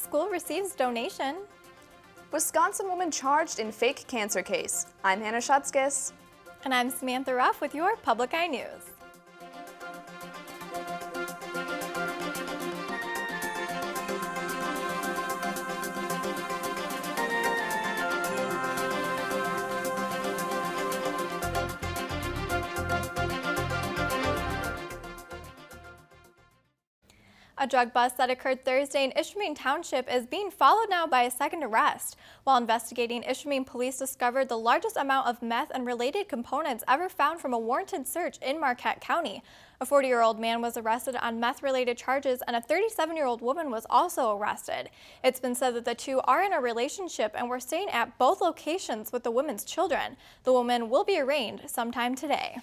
school receives donation. Wisconsin woman charged in fake cancer case. I'm Hannah Schutzkis. And I'm Samantha Ruff with your Public Eye News. A drug bust that occurred Thursday in Ishpeming Township is being followed now by a second arrest. While investigating, Ishpeming police discovered the largest amount of meth and related components ever found from a warranted search in Marquette County. A 40-year-old man was arrested on meth-related charges, and a 37-year-old woman was also arrested. It's been said that the two are in a relationship and were staying at both locations with the woman's children. The woman will be arraigned sometime today.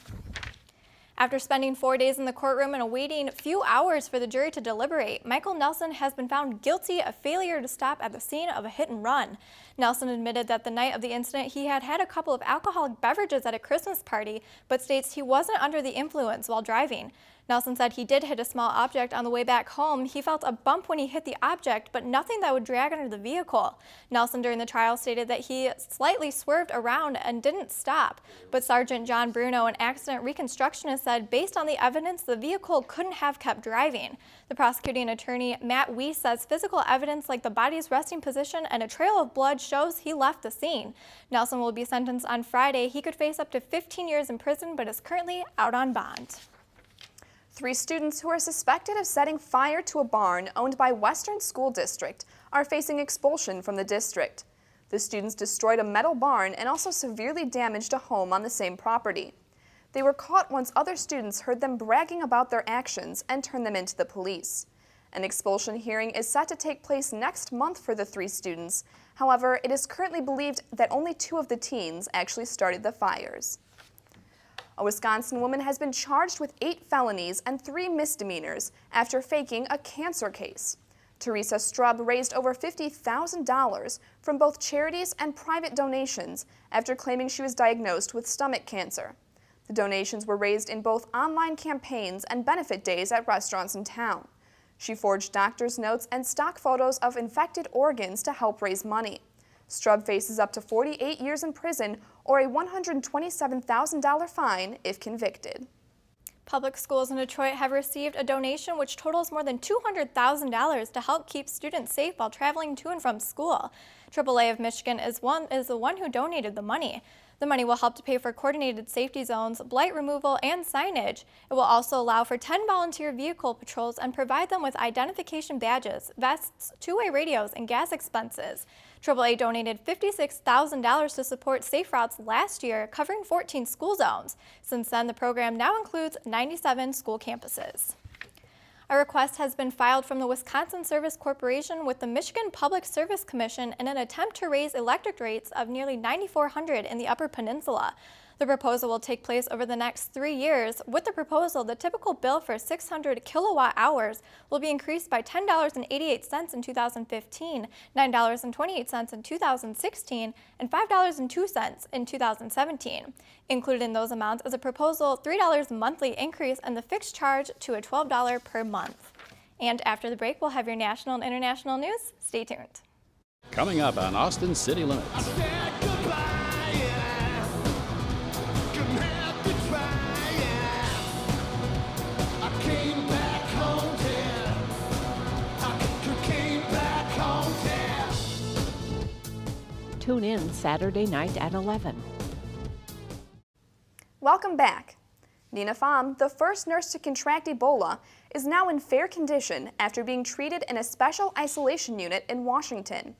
After spending 4 days in the courtroom and awaiting few hours for the jury to deliberate, Michael Nelson has been found guilty of failure to stop at the scene of a hit and run. Nelson admitted that the night of the incident he had had a couple of alcoholic beverages at a Christmas party, but states he wasn't under the influence while driving. Nelson said he did hit a small object on the way back home. He felt a bump when he hit the object, but nothing that would drag under the vehicle. Nelson during the trial stated that he slightly swerved around and didn't stop, but Sergeant John Bruno, an accident reconstructionist, said based on the evidence, the vehicle couldn't have kept driving. The prosecuting attorney, Matt Weiss, says physical evidence like the body's resting position and a trail of blood shows he left the scene. Nelson will be sentenced on Friday. He could face up to 15 years in prison, but is currently out on bond. 3 students who are suspected of setting fire to a barn owned by Western School District are facing expulsion from the district. The students destroyed a metal barn and also severely damaged a home on the same property. They were caught once other students heard them bragging about their actions and turned them into the police. An expulsion hearing is set to take place next month for the 3 students. However, it is currently believed that only 2 of the teens actually started the fires. A Wisconsin woman has been charged with 8 felonies and 3 misdemeanors after faking a cancer case. Teresa Strub raised over $50,000 from both charities and private donations after claiming she was diagnosed with stomach cancer. The donations were raised in both online campaigns and benefit days at restaurants in town. She forged doctor's notes and stock photos of infected organs to help raise money. Strub faces up to 48 years in prison or a $127,000 fine if convicted. Public schools in Detroit have received a donation which totals more than $200,000 to help keep students safe while traveling to and from school. AAA of Michigan is the one who donated the money. The money will help to pay for coordinated safety zones, blight removal, and signage. It will also allow for 10 volunteer vehicle patrols and provide them with identification badges, vests, two-way radios, and gas expenses. AAA donated $56,000 to support safe routes last year, covering 14 school zones. Since then, the program now includes 97 school campuses. A request has been filed from the Wisconsin Service Corporation with the Michigan Public Service Commission in an attempt to raise electric rates of nearly $9,400 in the Upper Peninsula. The proposal will take place over the next 3 years. With the proposal, the typical bill for 600 kilowatt hours will be increased by $10.88 in 2015, $9.28 in 2016, and $5.02 in 2017. Included in those amounts is a proposal $3 monthly increase and the fixed charge to a $12 per month. And after the break, we'll have your national and international news. Stay tuned. Coming up on Austin City Limits. Tune in Saturday night at 11. Welcome back. Nina Pham, the first nurse to contract Ebola, is now in fair condition after being treated in a special isolation unit in Washington.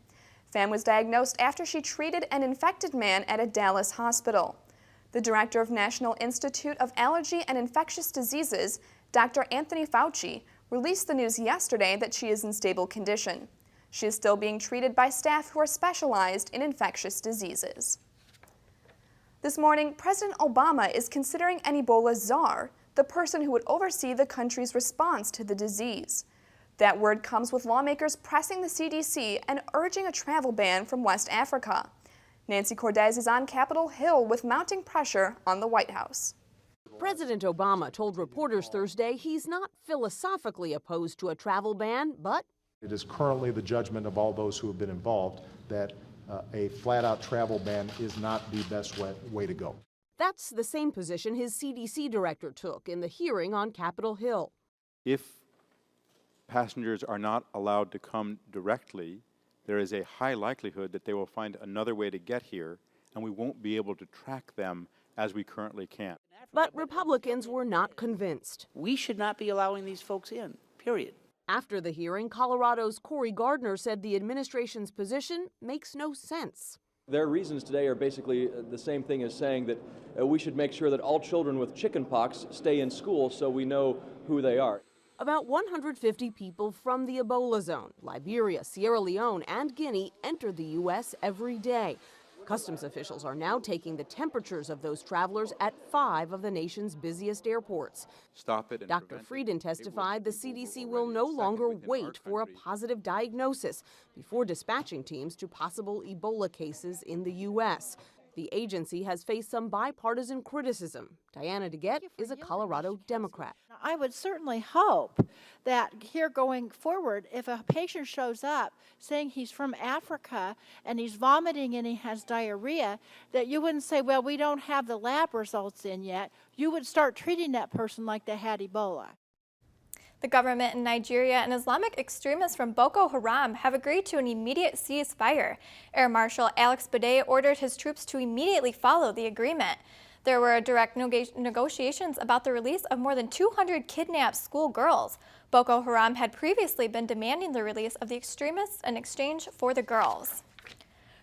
Pham was diagnosed after she treated an infected man at a Dallas hospital. The director of National Institute of Allergy and Infectious Diseases, Dr. Anthony Fauci, released the news yesterday that she is in stable condition. She is still being treated by staff who are specialized in infectious diseases. This morning, President Obama is considering an Ebola czar, the person who would oversee the country's response to the disease. That word comes with lawmakers pressing the CDC and urging a travel ban from West Africa. Nancy Cordes is on Capitol Hill with mounting pressure on the White House. President Obama told reporters Thursday he's not philosophically opposed to a travel ban, but It is currently the judgment of all those who have been involved that a flat-out travel ban is not the best way to go. That's the same position his CDC director took in the hearing on Capitol Hill. If passengers are not allowed to come directly, there is a high likelihood that they will find another way to get here, and we won't be able to track them as we currently can. But Republicans were not convinced. We should not be allowing these folks in, period. After the hearing, Colorado's Cory Gardner said the administration's position makes no sense. Their reasons today are basically the same thing as saying that we should make sure that all children with chickenpox stay in school so we know who they are. About 150 people from the Ebola zone, Liberia, Sierra Leone, and Guinea enter the U.S. every day. Customs officials are now taking the temperatures of those travelers at 5 of the nation's busiest airports. Stop it. And Dr. Frieden testified the CDC will no longer wait for a positive diagnosis before dispatching teams to possible Ebola cases in the U.S. The agency has faced some bipartisan criticism. Diana DeGette is a Colorado Democrat. I would certainly hope that here going forward, if a patient shows up saying he's from Africa and he's vomiting and he has diarrhea, that you wouldn't say, well, we don't have the lab results in yet. You would start treating that person like they had Ebola. The government in Nigeria and Islamic extremists from Boko Haram have agreed to an immediate ceasefire. Air Marshal Alex Bade ordered his troops to immediately follow the agreement. There were direct negotiations about the release of more than 200 kidnapped schoolgirls. Boko Haram had previously been demanding the release of the extremists in exchange for the girls.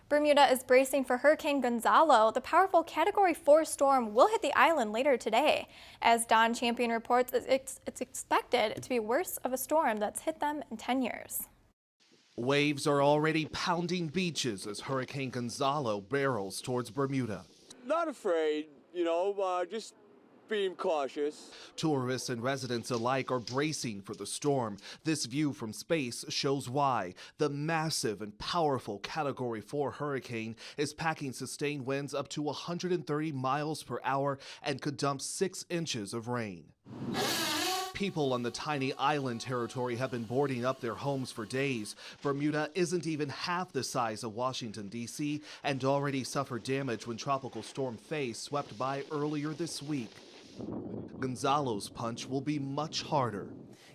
Bermuda is bracing for Hurricane Gonzalo. The powerful Category 4 storm will hit the island later today. As Don Champion reports, it's expected to be worse of a storm that's hit them in 10 years. Waves are already pounding beaches as Hurricane Gonzalo barrels towards Bermuda. Not afraid, just being cautious. Tourists and residents alike are bracing for the storm. This view from space shows why. The massive and powerful Category 4 hurricane is packing sustained winds up to 130 miles per hour and could dump 6 inches of rain. People on the tiny island territory have been boarding up their homes for days. Bermuda isn't even half the size of Washington, D.C., and already suffered damage when Tropical Storm Faye swept by earlier this week. Gonzalo's punch will be much harder.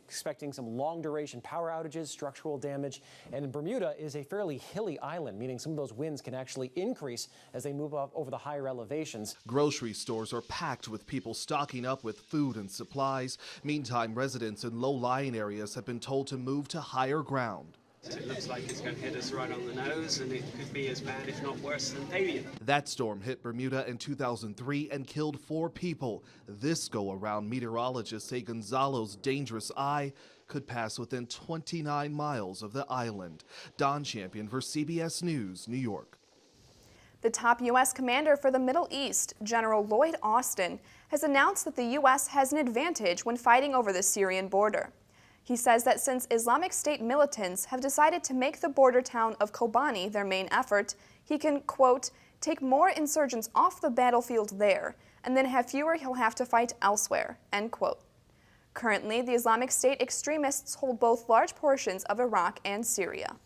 Expecting some long-duration power outages, structural damage, and Bermuda is a fairly hilly island, meaning some of those winds can actually increase as they move up over the higher elevations. Grocery stores are packed with people stocking up with food and supplies. Meantime, residents in low-lying areas have been told to move to higher ground. It looks like it's going to hit us right on the nose, and it could be as bad, if not worse, than Fabian. That storm hit Bermuda in 2003 and killed 4 people. This go-around, meteorologists say Gonzalo's dangerous eye could pass within 29 miles of the island. Don Champion for CBS News, New York. The top U.S. commander for the Middle East, General Lloyd Austin, has announced that the U.S. has an advantage when fighting over the Syrian border. He says that since Islamic State militants have decided to make the border town of Kobani their main effort, he can, quote, take more insurgents off the battlefield there, and then have fewer he'll have to fight elsewhere, end quote. Currently, the Islamic State extremists hold both large portions of Iraq and Syria.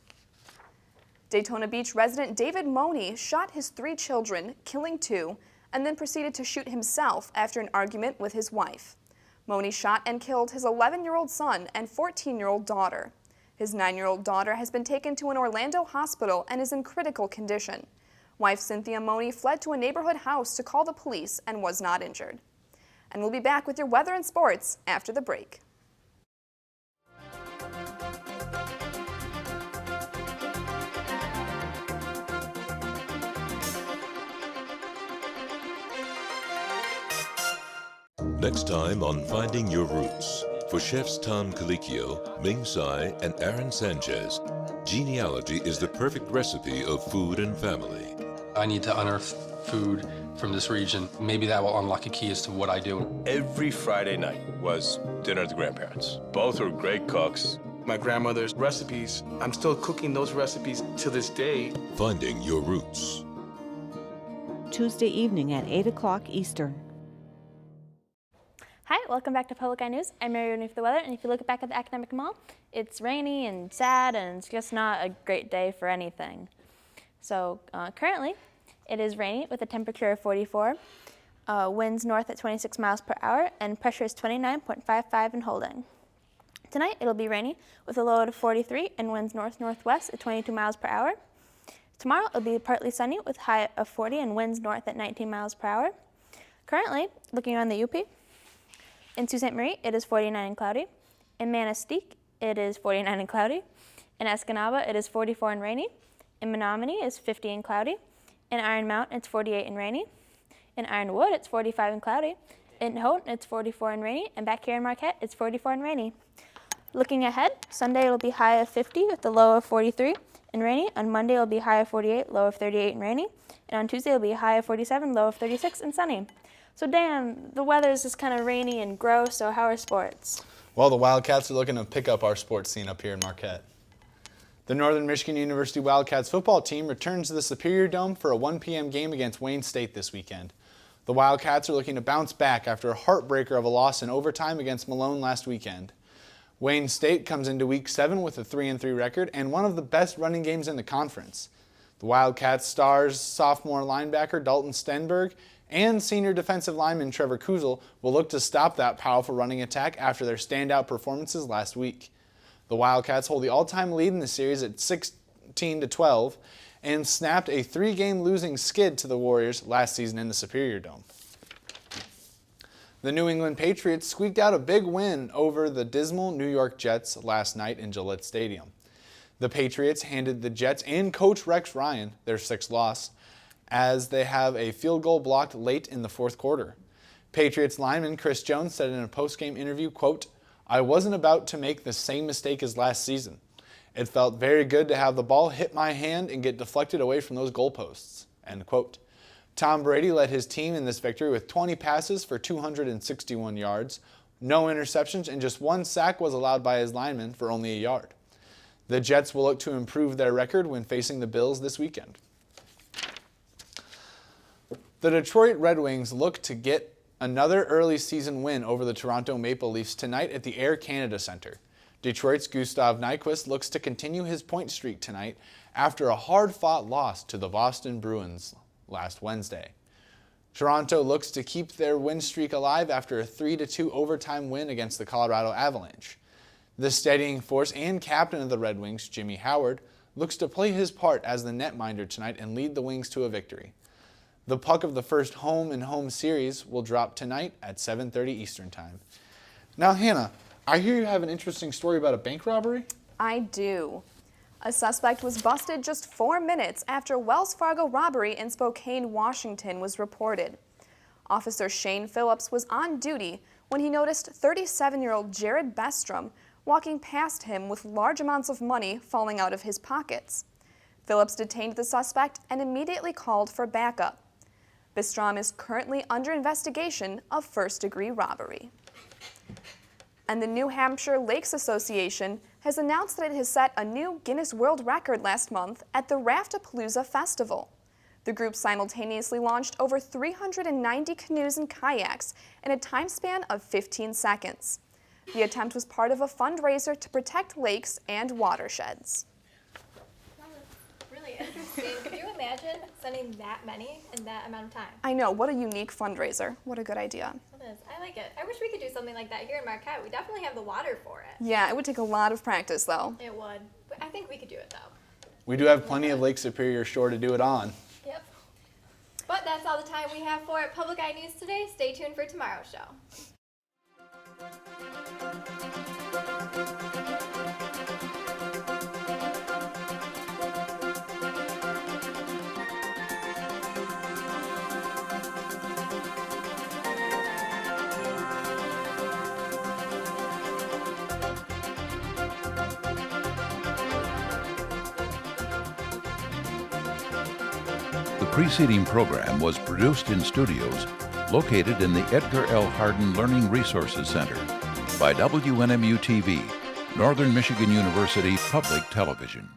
Daytona Beach resident David Money shot his 3 children, killing 2, and then proceeded to shoot himself after an argument with his wife. Money shot and killed his 11-year-old son and 14-year-old daughter. His 9-year-old daughter has been taken to an Orlando hospital and is in critical condition. Wife Cynthia Money fled to a neighborhood house to call the police and was not injured. And we'll be back with your weather and sports after the break. Next time on Finding Your Roots, for chefs Tom Colicchio, Ming Tsai, and Aaron Sanchez, genealogy is the perfect recipe of food and family. I need to unearth food from this region. Maybe that will unlock a key as to what I do. Every Friday night was dinner at the grandparents. Both were great cooks. My grandmother's recipes, I'm still cooking those recipes to this day. Finding Your Roots. Tuesday evening at 8 o'clock Eastern. Hi, welcome back to Public Eye News. I'm Mary Rooney for the weather, and if you look back at the academic mall, it's rainy and sad, and it's just not a great day for anything. So currently, it is rainy with a temperature of 44, winds north at 26 miles per hour, and pressure is 29.55 and holding. Tonight, it'll be rainy with a low of 43 and winds north-northwest at 22 miles per hour. Tomorrow, it'll be partly sunny with high of 40 and winds north at 19 miles per hour. Currently, looking around the UP, in Sault Ste. Marie, it is 49 and cloudy. In Manistee, it is 49 and cloudy. In Escanaba, it is 44 and rainy. In Menominee, it's 50 and cloudy. In Iron Mountain, it's 48 and rainy. In Ironwood, it's 45 and cloudy. In Houghton, it's 44 and rainy. And back here in Marquette, it's 44 and rainy. Looking ahead, Sunday will be high of 50 with a low of 43 and rainy. On Monday, it'll be high of 48, low of 38 and rainy. And on Tuesday, it'll be high of 47, low of 36 and sunny. So Dan, the weather is just kind of rainy and gross, so how are sports? Well, the Wildcats are looking to pick up our sports scene up here in Marquette. The Northern Michigan University Wildcats football team returns to the Superior Dome for a 1 p.m. game against Wayne State this weekend. The Wildcats are looking to bounce back after a heartbreaker of a loss in overtime against Malone last weekend. Wayne State comes into Week 7 with a 3-3 record and one of the best running games in the conference. The Wildcats stars sophomore linebacker Dalton Stenberg and senior defensive lineman Trevor Kuzel will look to stop that powerful running attack after their standout performances last week. The Wildcats hold the all-time lead in the series at 16-12 and snapped a 3-game losing skid to the Warriors last season in the Superior Dome. The New England Patriots squeaked out a big win over the dismal New York Jets last night in Gillette Stadium. The Patriots handed the Jets and coach Rex Ryan their 6th loss, as they have a field goal blocked late in the 4th quarter. Patriots lineman Chris Jones said in a post-game interview, quote, "I wasn't about to make the same mistake as last season. It felt very good to have the ball hit my hand and get deflected away from those goalposts," end quote. Tom Brady led his team in this victory with 20 passes for 261 yards, no interceptions, and just 1 sack was allowed by his linemen for only a yard. The Jets will look to improve their record when facing the Bills this weekend. The Detroit Red Wings look to get another early season win over the Toronto Maple Leafs tonight at the Air Canada Centre. Detroit's Gustav Nyquist looks to continue his point streak tonight after a hard-fought loss to the Boston Bruins last Wednesday. Toronto looks to keep their win streak alive after a 3-2 overtime win against the Colorado Avalanche. The steadying force and captain of the Red Wings, Jimmy Howard, looks to play his part as the netminder tonight and lead the Wings to a victory. The puck of the first home-and-home series will drop tonight at 7:30 Eastern Time. Now, Hannah, I hear you have an interesting story about a bank robbery? I do. A suspect was busted just 4 minutes after a Wells Fargo robbery in Spokane, Washington was reported. Officer Shane Phillips was on duty when he noticed 37-year-old Jared Bestrom walking past him with large amounts of money falling out of his pockets. Phillips detained the suspect and immediately called for backup. Bestrom is currently under investigation of first-degree robbery. And the New Hampshire Lakes Association has announced that it has set a new Guinness World Record last month at the Raftapalooza Festival. The group simultaneously launched over 390 canoes and kayaks in a time span of 15 seconds. The attempt was part of a fundraiser to protect lakes and watersheds. Really interesting. Could you imagine sending that many in that amount of time? I know, what a unique fundraiser. What a good idea. It is. I like it. I wish we could do something like that here in Marquette. We definitely have the water for it. Yeah, it would take a lot of practice, though. It would. But I think we could do it, though. We do have plenty of Lake Superior shore to do it on. Yep. But that's all the time we have for Public Eye News today. Stay tuned for tomorrow's show. The preceding program was produced in studios located in the Edgar L. Hardin Learning Resources Center by WNMU-TV, Northern Michigan University Public Television.